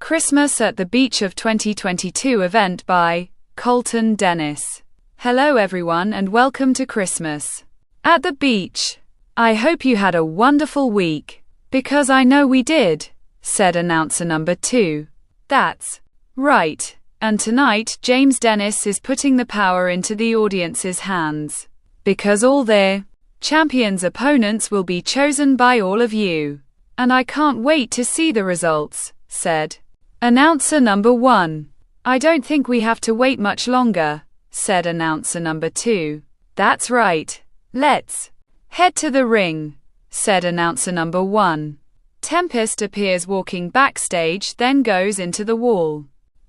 Christmas at the Beach of 2022 event by Colton Dennis. Hello everyone and welcome to Christmas at the beach. I hope you had a wonderful week, because I know we did, said announcer number 2. That's right. And tonight, James Dennis is putting the power into the audience's hands, because all their champions' opponents will be chosen by all of you. And I can't wait to see the results, said announcer number 1. I don't think we have to wait much longer, said announcer number 2. That's right. Let's head to the ring, said announcer number 1. Tempest appears walking backstage, then goes into the wall.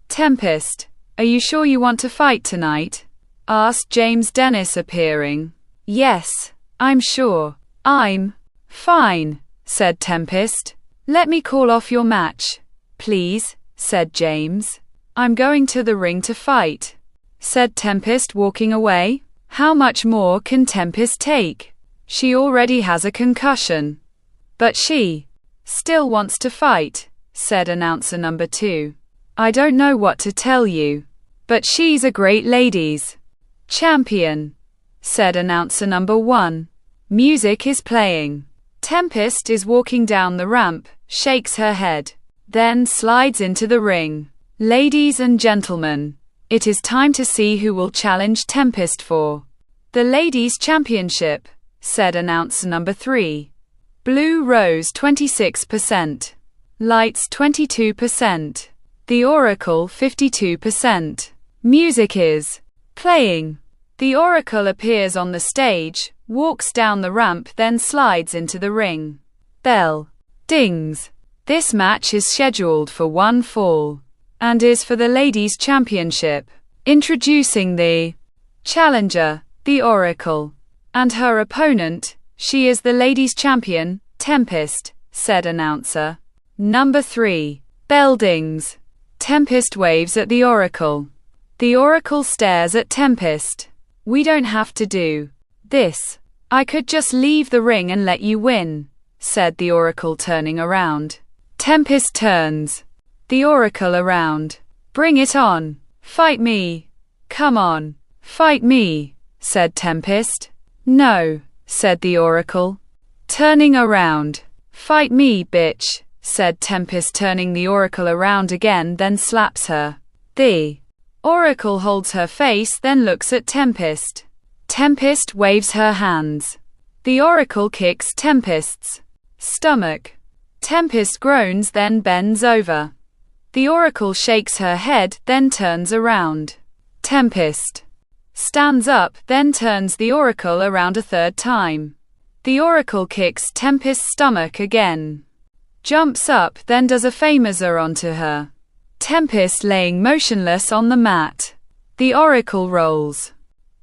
Tempest, are you sure you want to fight tonight? Asked James Dennis appearing. Yes, I'm sure. I'm fine, said Tempest. Let me call off your match, please, said James. I'm going to the ring to fight, said Tempest, walking away. How much more can Tempest take? She already has a concussion. But she still wants to fight, said announcer number 2. I don't know what to tell you, but she's a great ladies champion, said announcer number 1. Music is playing. Tempest is walking down the ramp, shakes her head, then slides into the ring. Ladies and gentlemen, it is time to see who will challenge Tempest for the Ladies' Championship, said announcer number 3. Blue Rose 26%. Lights 22%. The Oracle 52%. Music is playing. The Oracle appears on the stage, walks down the ramp, then slides into the ring. Bell dings. This match is scheduled for one fall and is for the Ladies' Championship. Introducing the challenger, the Oracle, and her opponent. She is the Ladies' Champion, Tempest, said announcer number 3. Bell dings. Tempest waves at the Oracle. The Oracle stares at Tempest. We don't have to do this. I could just leave the ring and let you win, said the Oracle, turning around. Tempest turns the Oracle around. Bring it on. Fight me. Come on. Fight me, said Tempest. No, said the Oracle, turning around. Fight me, bitch, said Tempest, turning the Oracle around again, then slaps her. The Oracle holds her face, then looks at Tempest. Tempest waves her hands. The Oracle kicks Tempest's stomach. Tempest groans, then bends over. The Oracle shakes her head, then turns around. Tempest stands up, then turns the Oracle around a third time. The Oracle kicks Tempest's stomach again. Jumps up, then does a famouser onto her. Tempest laying motionless on the mat. The Oracle rolls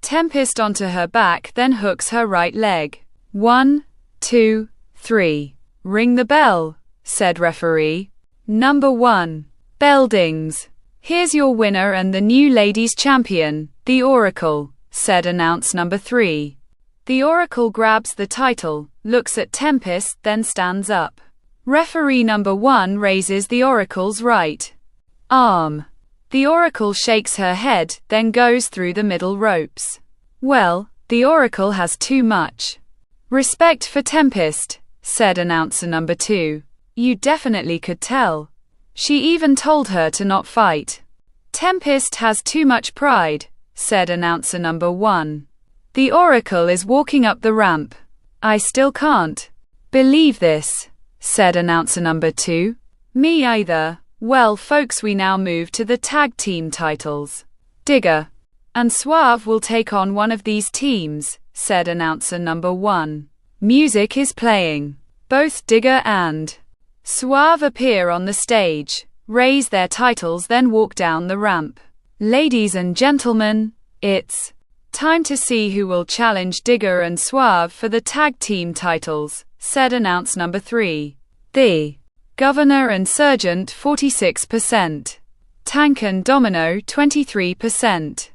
Tempest onto her back, then hooks her right leg. 1, 2, 3. Ring the bell, said referee number 1. Bell dings. Here's your winner and the new Ladies' Champion, the Oracle, said announcer number 3. The Oracle grabs the title, looks at Tempest, then stands up. Referee number 1 raises the Oracle's right arm. The Oracle shakes her head, then goes through the middle ropes. Well, the Oracle has too much respect for Tempest, said announcer number 2. You definitely could tell. She even told her to not fight. Tempest has too much pride, said announcer number 1. The Oracle is walking up the ramp. I still can't believe this, said announcer number 2. Me either. Well, folks, we now move to the tag team titles. Digger and Suave will take on one of these teams, said announcer number 1. Music is playing. Both Digger and Suave appear on the stage, raise their titles, then walk down the ramp. Ladies and gentlemen, it's time to see who will challenge Digger and Suave for the tag team titles, said announcer number 3. The Governor and Sergeant 46%. Tank and Domino 23%.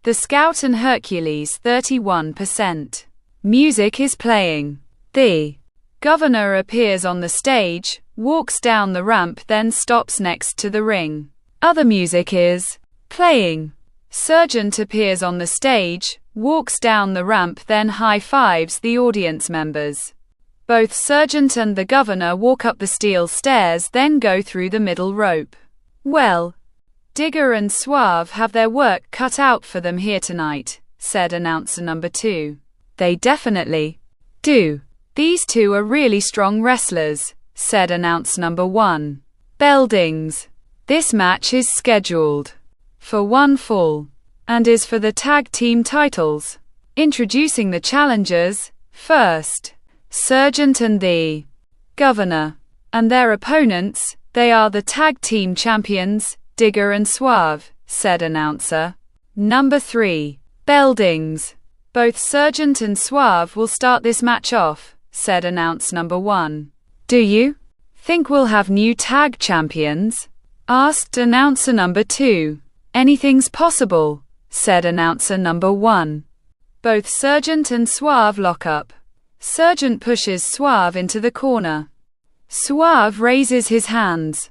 The Scout and Hercules 31%. Music is playing. The Governor appears on the stage, walks down the ramp then stops next to the ring. Other music is playing. Sergeant appears on the stage, walks down the ramp then high-fives the audience members. Both Sergeant and the governor walk up the steel stairs then go through the middle rope. Well, Digger and Suave have their work cut out for them here tonight, said announcer number 2. They definitely do. These two are really strong wrestlers, said announcer number 1. Beldings. This match is scheduled for one fall and is for the tag team titles. Introducing the challengers, first, Sergeant and the Governor, and their opponents, they are the tag team champions, Digger and Suave, said announcer number 3. Beldings. Both Sergeant and Suave will start this match off, said announcer number 1. Do you think we'll have new tag champions? Asked announcer number 2. Anything's possible, said announcer number 1. Both Sergeant and Suave lock up. Sergeant pushes Suave into the corner. Suave raises his hands.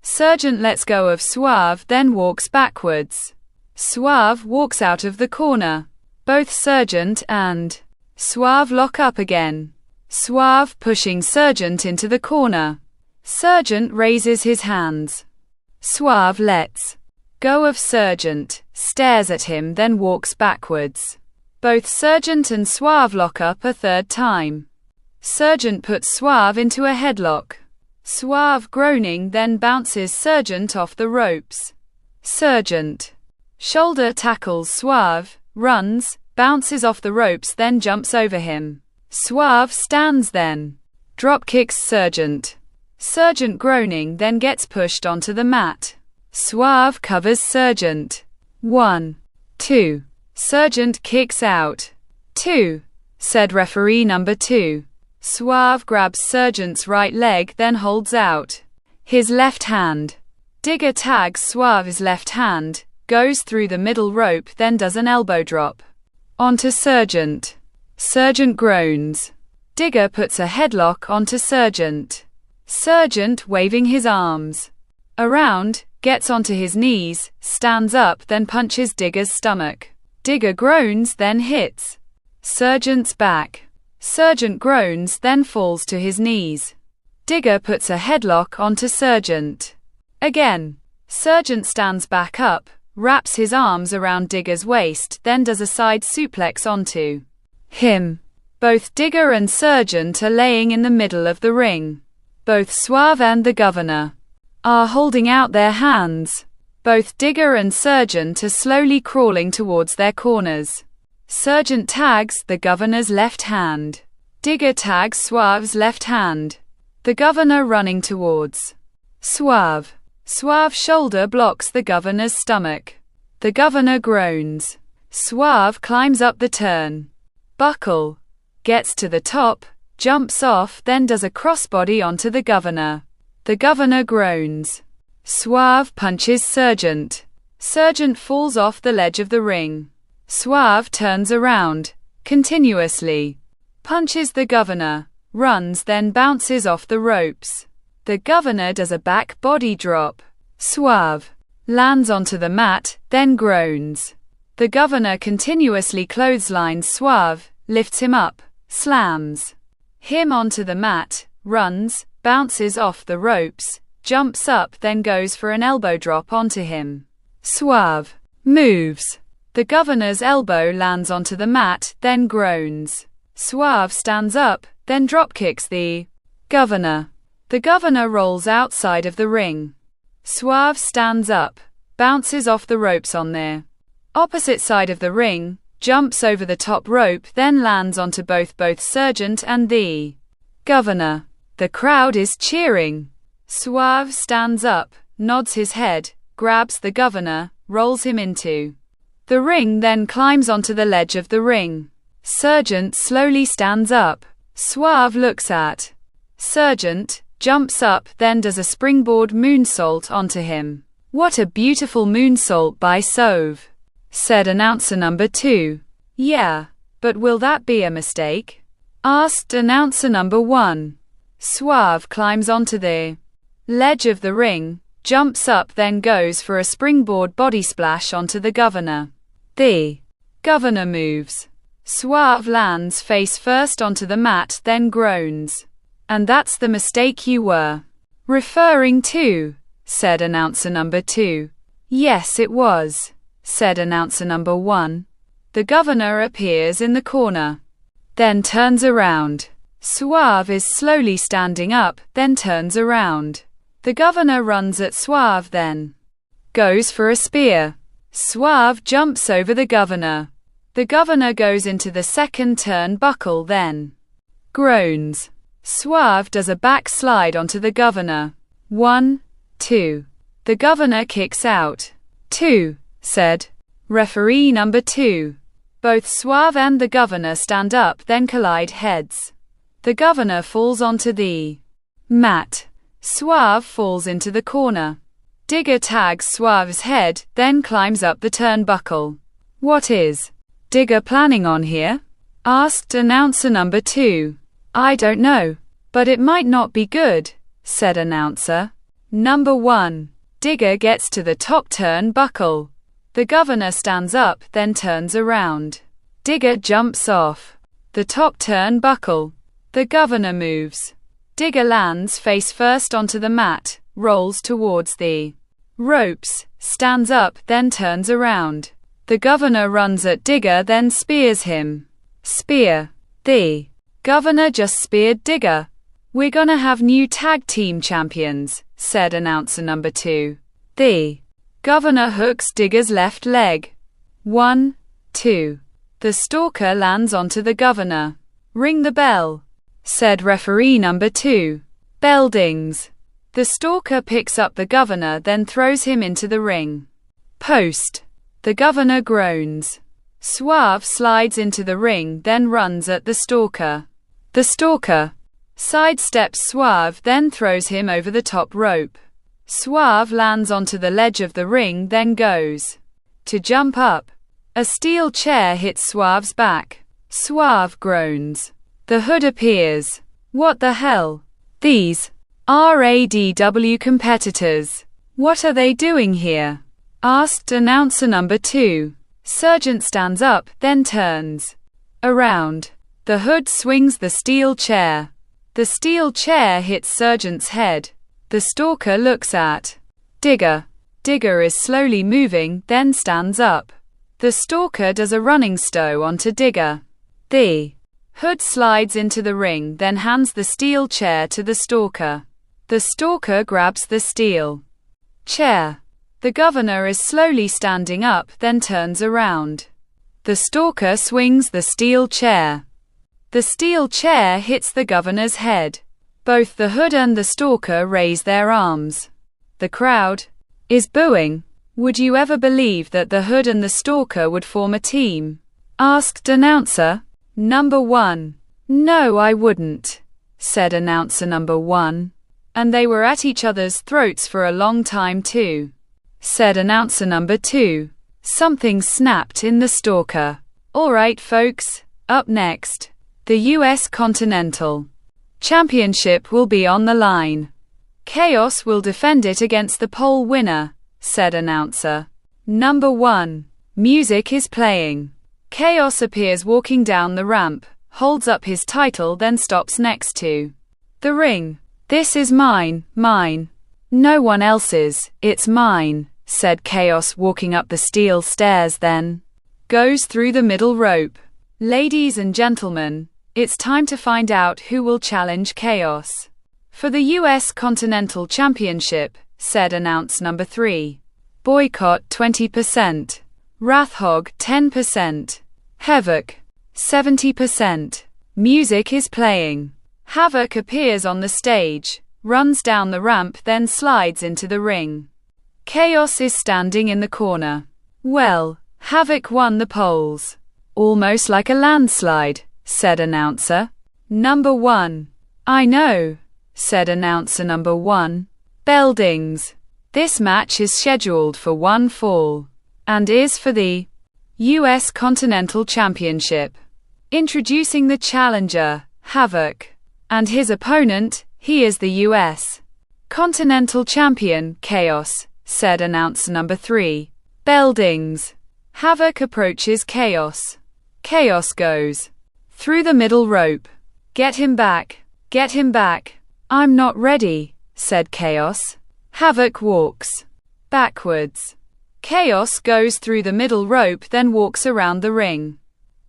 Sergeant lets go of Suave then walks backwards. Suave walks out of the corner. Both Sergeant and Suave lock up again. Suave pushing Sergeant into the corner. Sergeant raises his hands. Suave lets go of Sergeant, stares at him then walks backwards. Both Sergeant and Suave lock up a third time. Sergeant puts Suave into a headlock. Suave groaning then bounces Sergeant off the ropes. Sergeant shoulder tackles Suave, runs, bounces off the ropes then jumps over him. Suave stands then drop kicks Sergeant. Sergeant groaning then gets pushed onto the mat. Suave covers Sergeant. 1, 2. Sergeant kicks out. 2, said referee number 2. Suave grabs Sergeant's right leg then holds out his left hand. Digger tags Suave's left hand, goes through the middle rope then does an elbow drop onto Sergeant. Sergeant groans. Digger puts a headlock onto Sergeant. Sergeant waving his arms around, gets onto his knees, stands up then punches Digger's stomach. Digger groans then hits Sergeant's back. Sergeant groans then falls to his knees. Digger puts a headlock onto Sergeant. Again. Sergeant stands back up, wraps his arms around Digger's waist then does a side suplex onto him. Both Digger and Sergeant are laying in the middle of the ring. Both Suave and the Governor are holding out their hands. Both Digger and Sergeant are slowly crawling towards their corners. Sergeant tags the Governor's left hand. Digger tags Suave's left hand. The Governor running towards Suave. Suave shoulder blocks the Governor's stomach. The Governor groans. Suave climbs up the turn. Buckle. Gets to the top, jumps off then does a crossbody onto the Governor. The Governor groans. Suave punches Sergeant. Sergeant falls off the ledge of the ring. Suave turns around, continuously punches the Governor, runs then bounces off the ropes. The Governor does a back body drop. Suave lands onto the mat, then groans. The Governor continuously clotheslines Suave, lifts him up, slams him onto the mat, runs, bounces off the ropes, jumps up then goes for an elbow drop onto him. Suave moves. The Governor's elbow lands onto the mat, then groans. Suave stands up, then dropkicks the Governor. The Governor rolls outside of the ring. Suave stands up, bounces off the ropes on the opposite side of the ring, jumps over the top rope then lands onto both Sergeant and the Governor. The crowd is cheering. Suave stands up, nods his head, grabs the Governor, rolls him into the ring then climbs onto the ledge of the ring. Sergeant slowly stands up. Suave looks at Sergeant, jumps up then does a springboard moonsault onto him. What a beautiful moonsault by Suave, said announcer number 2. Yeah, but will that be a mistake? Asked announcer number 1. Suave climbs onto the ledge of the ring, jumps up, then goes for a springboard body splash onto the governor. The governor moves. Suave lands face first onto the mat, then groans. "And that's the mistake you were referring to," said announcer number 2. "Yes, it was," said announcer number 1. The governor appears in the corner, then turns around. Suave is slowly standing up, then turns around. The governor runs at Suave, then goes for a spear. Suave jumps over the governor. The governor goes into the second turnbuckle, then groans. Suave does a backslide onto the governor. 1, 2. The governor kicks out. 2, said referee number 2. Both Suave and the governor stand up, then collide heads. The governor falls onto the mat. Suave falls into the corner. Digger tags Suave's head, then climbs up the turnbuckle. "What is Digger planning on here?" asked announcer number 2. "I don't know, but it might not be good," said announcer number 1. Digger gets to the top turnbuckle. The governor stands up, then turns around. Digger jumps off the top turnbuckle. The governor moves. Digger lands face first onto the mat, rolls towards the ropes, stands up, then turns around. The governor runs at Digger, then spears him. Spear. The governor just speared Digger. "We're gonna have new tag team champions," said announcer number 2. The governor hooks Digger's left leg. 1, 2. The stalker lands onto the governor. "Ring the bell," said referee number 2. Bell dings. The stalker picks up the governor, then throws him into the ring post. The governor groans. Suave slides into the ring, then runs at the stalker. The stalker sidesteps Suave, then throws him over the top rope. Suave lands onto the ledge of the ring, then goes to jump up. A steel chair hits Suave's back. Suave groans. The Hood appears. "What the hell? These RADW competitors. What are they doing here?" asked announcer number 2. Sergeant stands up, then turns around. The Hood swings the steel chair. The steel chair hits Sergeant's head. The stalker looks at Digger. Digger is slowly moving, then stands up. The stalker does a running stow onto Digger. The Hood slides into the ring, then hands the steel chair to the stalker. The stalker grabs the steel chair. The governor is slowly standing up, then turns around. The stalker swings the steel chair. The steel chair hits the governor's head. Both the Hood and the stalker raise their arms. The crowd is booing. "Would you ever believe that the Hood and the stalker would form a team?" asked announcer number 1. "No, I wouldn't," said announcer number 1. "And they were at each other's throats for a long time too," said announcer number 2. Something snapped in the stalker. "All right, folks, up next, the U.S. Continental Championship will be on the line. Chaos will defend it against the pole winner," said announcer number 1. Music is playing. Chaos appears walking down the ramp, holds up his title, then stops next to the ring. "This is mine, mine. No one else's, it's mine," said Chaos, walking up the steel stairs, then goes through the middle rope. "Ladies and gentlemen, it's time to find out who will challenge Chaos for the U.S. Continental Championship," said announcer number 3. Boycott 20%. Wrathhog 10%. Havoc 70%. Music is playing. Havoc appears on the stage, runs down the ramp, then slides into the ring. Chaos is standing in the corner. "Well, Havoc won the polls. Almost like a landslide," said announcer number 1. "I know," said announcer number 1. Bell dings. This match is scheduled for one fall and is for the U.S. Continental Championship. Introducing the challenger, Havoc, and his opponent, He is the U.S. Continental Champion, Chaos, said announcer number 3. Bell dings. Havoc approaches Chaos. Chaos goes through the middle rope. Get him back. Get him back. I'm not ready, said Chaos. Havoc walks backwards. Chaos goes through the middle rope, then walks around the ring.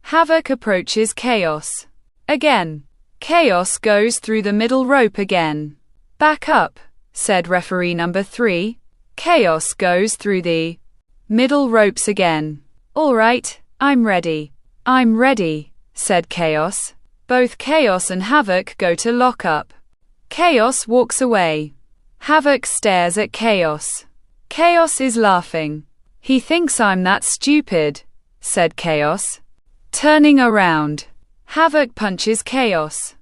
Havoc approaches Chaos. Again. Chaos goes through the middle rope again. Back up, said referee number 3. Chaos goes through the middle ropes again. All right, I'm ready. I'm ready, said Chaos. Both Chaos and Havoc go to lock up. Chaos walks away. Havoc stares at Chaos. Chaos is laughing. He thinks I'm that stupid, said Chaos. Turning around. Havoc punches Chaos.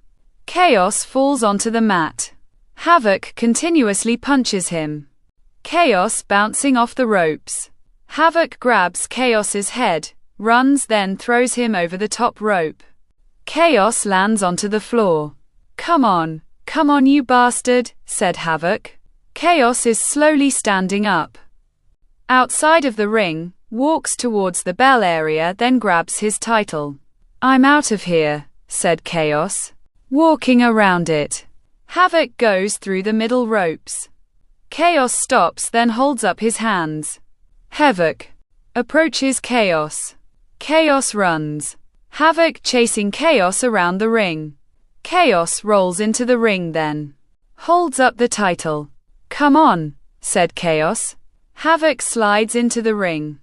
Chaos falls onto the mat. Havoc continuously punches him. Chaos bouncing off the ropes. Havoc grabs Chaos's head, runs, then throws him over the top rope. Chaos lands onto the floor. Come on, you bastard, said Havoc. Chaos is slowly standing up. Outside of the ring, walks towards the bell area, then grabs his title. I'm out of here, said Chaos. Walking around it. Havoc goes through the middle ropes. Chaos stops, then holds up his hands. Havoc approaches Chaos. Chaos runs. Havoc chasing Chaos around the ring. Chaos rolls into the ring, then holds up the title. Come on, said Chaos. Havoc slides into the ring.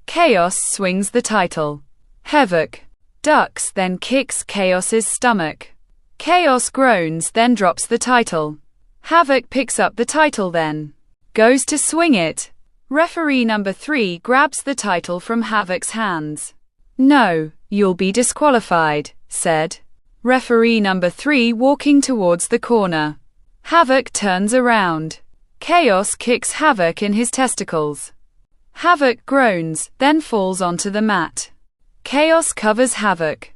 Chaos swings the title. Havoc ducks, then kicks Chaos's stomach. Chaos groans, then drops the title. Havoc picks up the title, then goes to swing it. Referee number 3 grabs the title from Havoc's hands. No, you'll be disqualified, said referee number 3, walking towards the corner. Havoc turns around. Chaos kicks Havoc in his testicles. Havoc groans, then falls onto the mat. Chaos covers Havoc.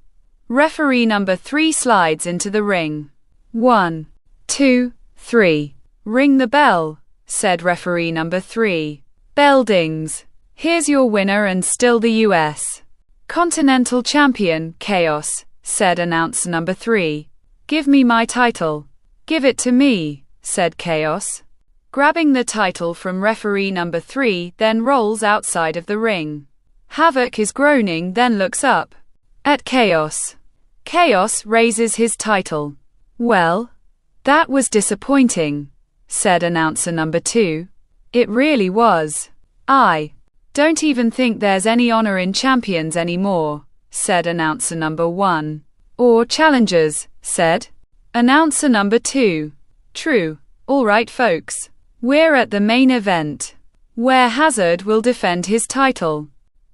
Referee number 3 slides into the ring. 1, 2, 3. Ring the bell, said referee number 3. Bell dings. Here's your winner and still the U.S. Continental Champion, Chaos, said announcer number 3. Give me my title. Give it to me, said Chaos. Grabbing the title from referee number 3, then rolls outside of the ring. Havoc is groaning, then looks up at Chaos. Chaos raises his title. Well, that was disappointing, said announcer number 2. It really was. I don't even think there's any honor in champions anymore, said announcer number 1. Or challengers, said announcer number 2. True. All right, folks. We're at the main event, where Hazard will defend his title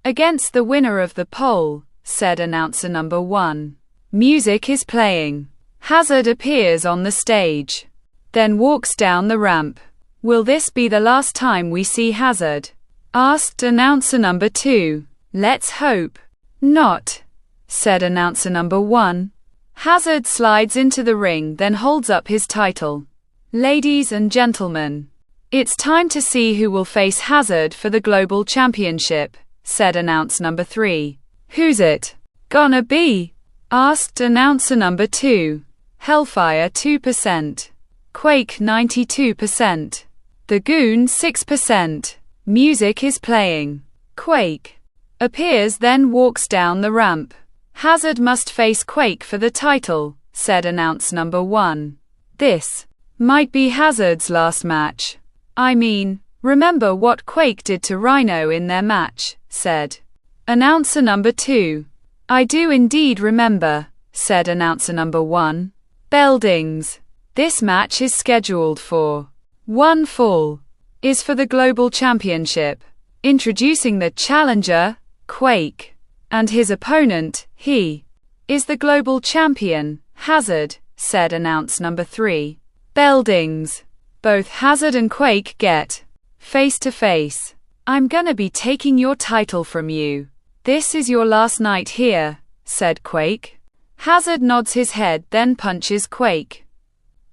against the winner of the poll, said announcer number 1. Music is playing. Hazard appears on the stage, then walks down the ramp. Will this be the last time we see Hazard? Asked announcer number 2. Let's hope not, said announcer number 1. Hazard slides into the ring, then holds up his title. Ladies and gentlemen, it's time to see who will face Hazard for the Global Championship, said announcer number 3. Who's it gonna be? Asked announcer number 2. Hellfire 2%. Quake 92%. The Goon 6%. Music is playing. Quake appears, then walks down the ramp. Hazard must face Quake for the title, said announcer number 1. This might be Hazard's last match. I mean, remember what Quake did to Rhino in their match, said announcer number 2. I do indeed remember, said announcer number 1. Bell dings. This match is scheduled for one fall. Is for the Global Championship. Introducing the challenger, Quake, and his opponent, he is the Global Champion, Hazard, said announcer number 3. Bell dings. Both Hazard and Quake get face to face. I'm gonna be taking your title from you. This is your last night here, said Quake. Hazard nods his head, then punches Quake.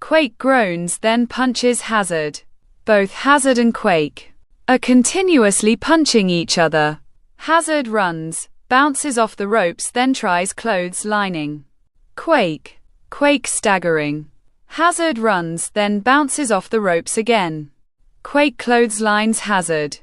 Quake groans, then punches Hazard. Both Hazard and Quake are continuously punching each other. Hazard runs, bounces off the ropes, then tries clothes lining Quake. Quake staggering. Hazard runs, then bounces off the ropes again. Quake clotheslines Hazard.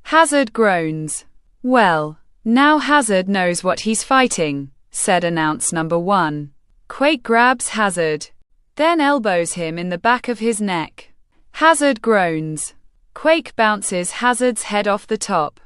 Hazard groans. Well, now Hazard knows what he's fighting, said announce number 1. Quake grabs Hazard, then elbows him in the back of his neck. Hazard groans. Quake bounces Hazard's head off the top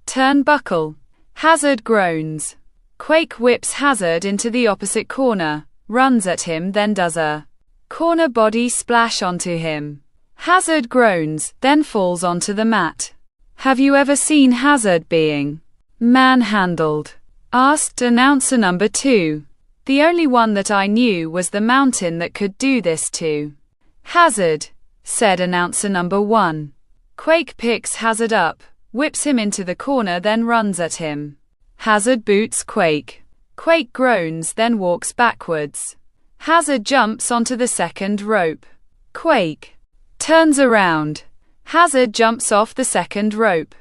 turnbuckle. Hazard groans. Quake whips Hazard into the opposite corner, runs at him, then does a corner body splash onto him. Hazard groans, then falls onto the mat. Have you ever seen Hazard being manhandled? Asked announcer number 2. The only one that I knew was the mountain that could do this to Hazard, said announcer number 1. Quake picks Hazard up, whips him into the corner, then runs at him. Hazard boots Quake. Quake groans, then walks backwards. Hazard jumps onto the second rope. Quake turns around. Hazard jumps off the second rope.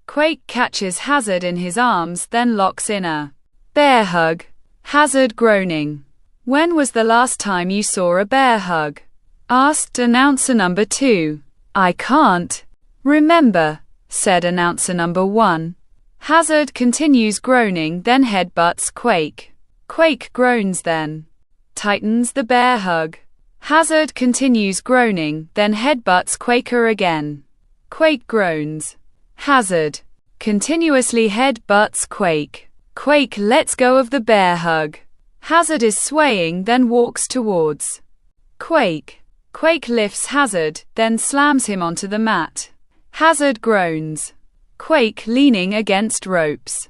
Quake catches Hazard in his arms, then locks in a bear hug. Hazard groaning. When was the last time you saw a bear hug? Asked announcer number 2. I can't remember, said announcer number 1. Hazard continues groaning, then headbutts Quake. Quake groans, then tightens the bear hug. Hazard continues groaning, then headbutts Quaker again. Quake groans. Hazard continuously headbutts Quake. Quake lets go of the bear hug. Hazard is swaying, then walks towards Quake. Quake lifts Hazard, then slams him onto the mat. Hazard groans. Quake leaning against ropes,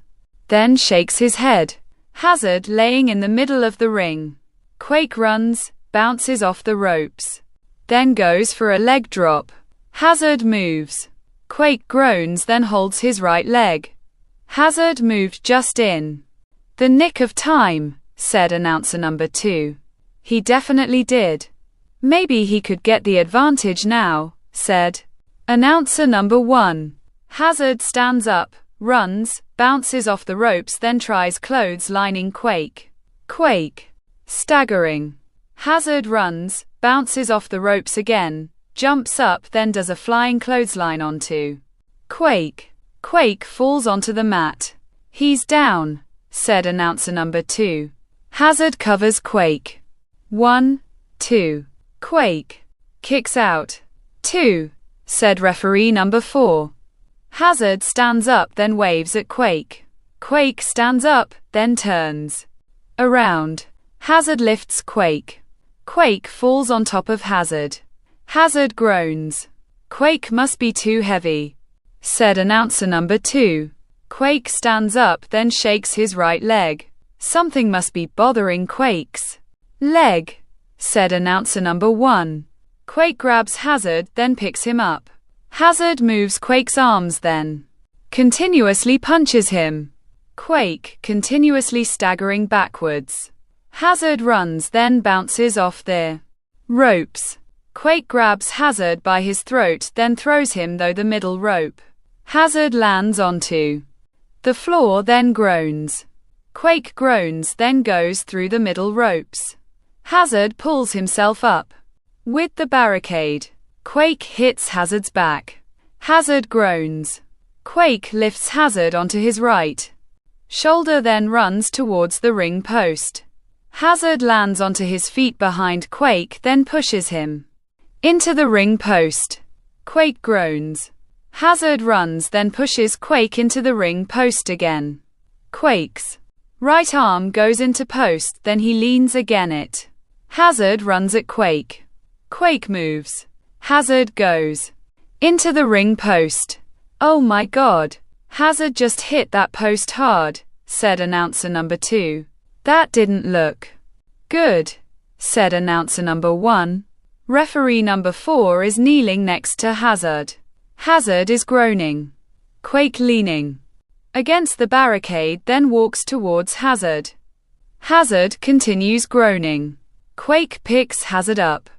then shakes his head. Hazard laying in the middle of the ring. Quake runs, bounces off the ropes, then goes for a leg drop. Hazard moves. Quake groans, then holds his right leg. Hazard moved just in the nick of time, said announcer number 2. He definitely did. Maybe he could get the advantage now, said announcer number 1. Hazard stands up, runs, bounces off the ropes, then tries clothes lining Quake. Quake staggering. Hazard runs, bounces off the ropes again, jumps up, then does a flying clothesline onto Quake. Quake falls onto the mat. He's down, said announcer number 2. Hazard covers Quake. 1, 2. Quake kicks out. 2, said referee number 4. Hazard stands up, then waves at Quake. Quake stands up, then turns around. Hazard lifts Quake. Quake falls on top of Hazard. Hazard groans. Quake must be too heavy, said announcer number 2. Quake stands up, then shakes his right leg. Something must be bothering Quake's leg, said announcer number 1. Quake grabs Hazard, then picks him up. Hazard moves Quake's arms, then continuously punches him. Quake continuously staggering backwards. Hazard runs, then bounces off the ropes. Quake grabs Hazard by his throat, then throws him through the middle rope. Hazard lands onto the floor, then groans. Quake groans, then goes through the middle ropes. Hazard pulls himself up with the barricade. Quake hits Hazard's back. Hazard groans. Quake lifts Hazard onto his right shoulder, then runs towards the ring post. Hazard lands onto his feet behind Quake, then pushes him into the ring post. Quake groans. Hazard runs, then pushes Quake into the ring post again. Quake's right arm goes into post, then he leans again it. Hazard runs at Quake. Quake moves. Hazard goes into the ring post. Oh my God. Hazard just hit that post hard, said announcer number 2. That didn't look good, said announcer number 1. Referee number 4 is kneeling next to Hazard. Hazard is groaning. Quake leaning against the barricade, then walks towards Hazard. Hazard continues groaning. Quake picks Hazard up.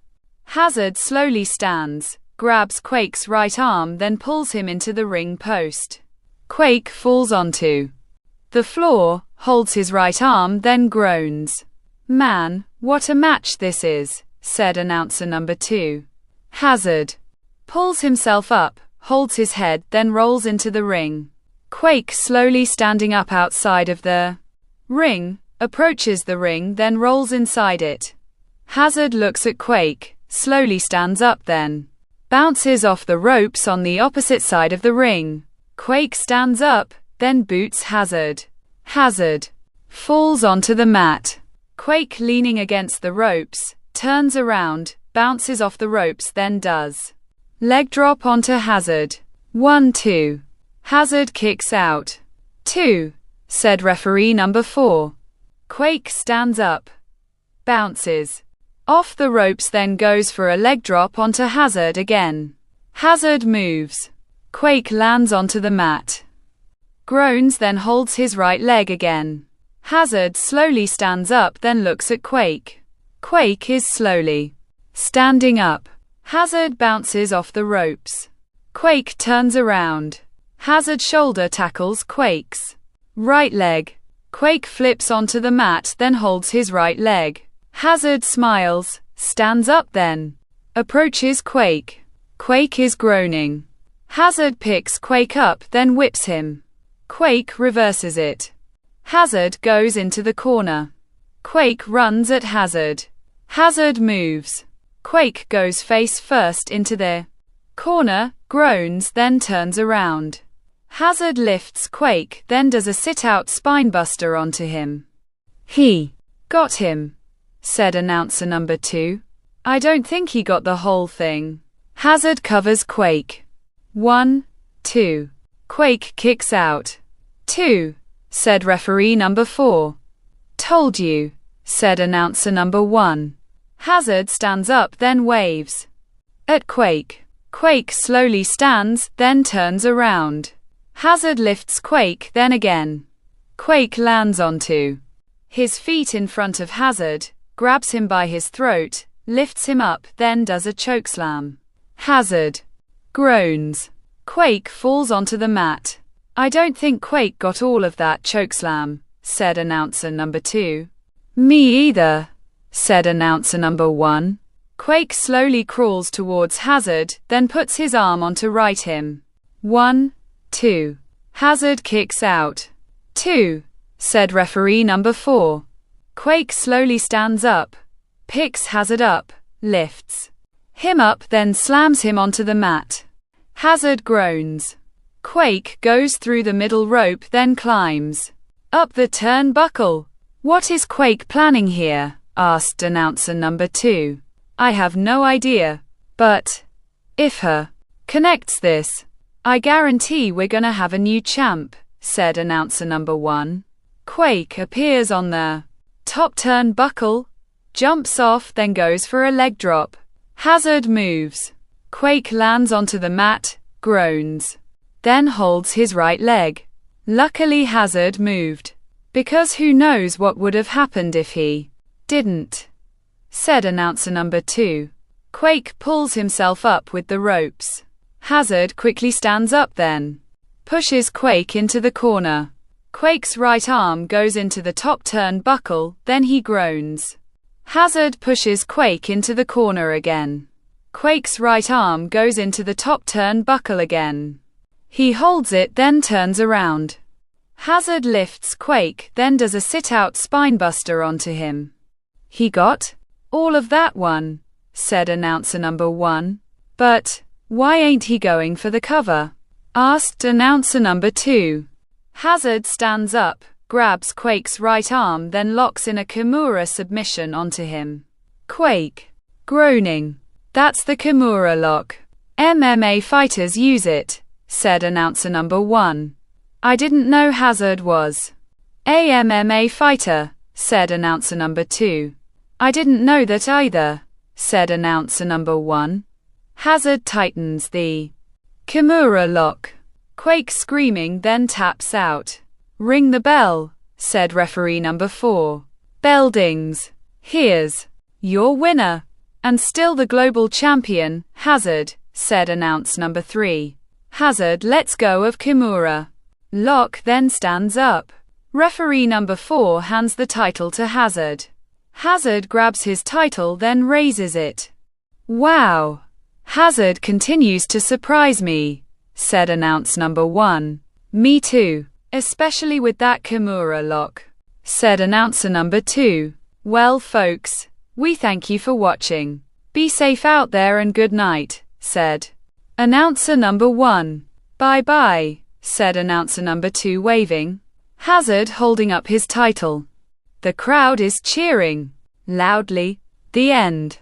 Hazard slowly stands, grabs Quake's right arm, then pulls him into the ring post. Quake falls onto the floor, holds his right arm, then groans. "Man, what a match this is," said announcer number 2. Hazard pulls himself up, holds his head, then rolls into the ring. Quake slowly standing up outside of the ring, approaches the ring, then rolls inside it. Hazard looks at Quake, slowly stands up, then bounces off the ropes on the opposite side of the ring. Quake stands up, then boots Hazard. Hazard falls onto the mat. Quake, leaning against the ropes, turns around, bounces off the ropes, then does leg drop onto Hazard. 1-2. Hazard kicks out. 2, said referee number 4. Quake stands up, bounces off the ropes, then goes for a leg drop onto Hazard again. Hazard moves. Quake lands onto the mat, groans, then holds his right leg again. Hazard slowly stands up, then looks at Quake. Quake is slowly standing up. Hazard bounces off the ropes. Quake turns around. Hazard shoulder tackles Quake's right leg. Quake flips onto the mat, then holds his right leg. Hazard smiles, stands up, then approaches Quake. Quake is groaning. Hazard picks Quake up, then whips him. Quake reverses it. Hazard goes into the corner. Quake runs at Hazard. Hazard moves. Quake goes face first into the corner, groans, then turns around. Hazard lifts Quake, then does a sit-out spinebuster onto him. "He got him," said announcer number 2. "I don't think he got the whole thing." Hazard covers Quake. 1-2. Quake kicks out. 2, said referee number 4. "Told you," said announcer number 1. Hazard stands up, then waves at Quake. Quake slowly stands, then turns around. Hazard lifts Quake, then again. Quake lands onto his feet in front of Hazard, grabs him by his throat, lifts him up, then does a chokeslam. Hazard groans. Quake falls onto the mat. "I don't think Quake got all of that chokeslam," said announcer number 2. "Me either," said announcer number 1. Quake slowly crawls towards Hazard, then puts his arm on to right him. 1-2. Hazard kicks out. 2, said referee number 4. Quake slowly stands up, picks Hazard up, lifts him up, then slams him onto the mat. Hazard groans. Quake goes through the middle rope, then climbs up the turnbuckle. "What is Quake planning here?" asked announcer number 2. "I have no idea. But if her connects this, I guarantee we're gonna have a new champ," said announcer number 1. Quake appears on the top turnbuckle, jumps off, then goes for a leg drop. Hazard moves. Quake lands onto the mat, groans, then holds his right leg. Luckily Hazard moved, because who knows what would have happened if he didn't, said announcer number 2. Quake pulls himself up with the ropes. Hazard quickly stands up, then pushes Quake into the corner. Quake's right arm goes into the top turnbuckle, then he groans. Hazard pushes Quake into the corner again. Quake's right arm goes into the top turnbuckle again. He holds it, then turns around. Hazard lifts Quake, then does a sit-out spinebuster onto him. "He got all of that one," said announcer number 1. "But why ain't he going for the cover?" asked announcer number 2. Hazard stands up, grabs Quake's right arm, then locks in a Kimura submission onto him. Quake groaning. "That's the Kimura lock. MMA fighters use it," said announcer number 1. "I didn't know Hazard was a MMA fighter," said announcer number 2. "I didn't know that either," said announcer number 1. Hazard tightens the Kimura lock. Quake screaming, then taps out. "Ring the bell," said referee number 4. Bell dings. "Here's your winner, And still the global champion, Hazard, said announce number 3. Hazard lets go of Kimura. Locke then stands up. Referee number 4 hands the title to Hazard. Hazard grabs his title then raises it. Wow! Hazard continues to surprise me, said announce number 1. Me too. Especially with that Kimura lock, said announcer number 2. Well folks, we thank you for watching. Be safe out there and good night, said announcer number 1. Bye bye, said announcer number 2 waving. Hazard holding up his title. The crowd is cheering loudly. The end.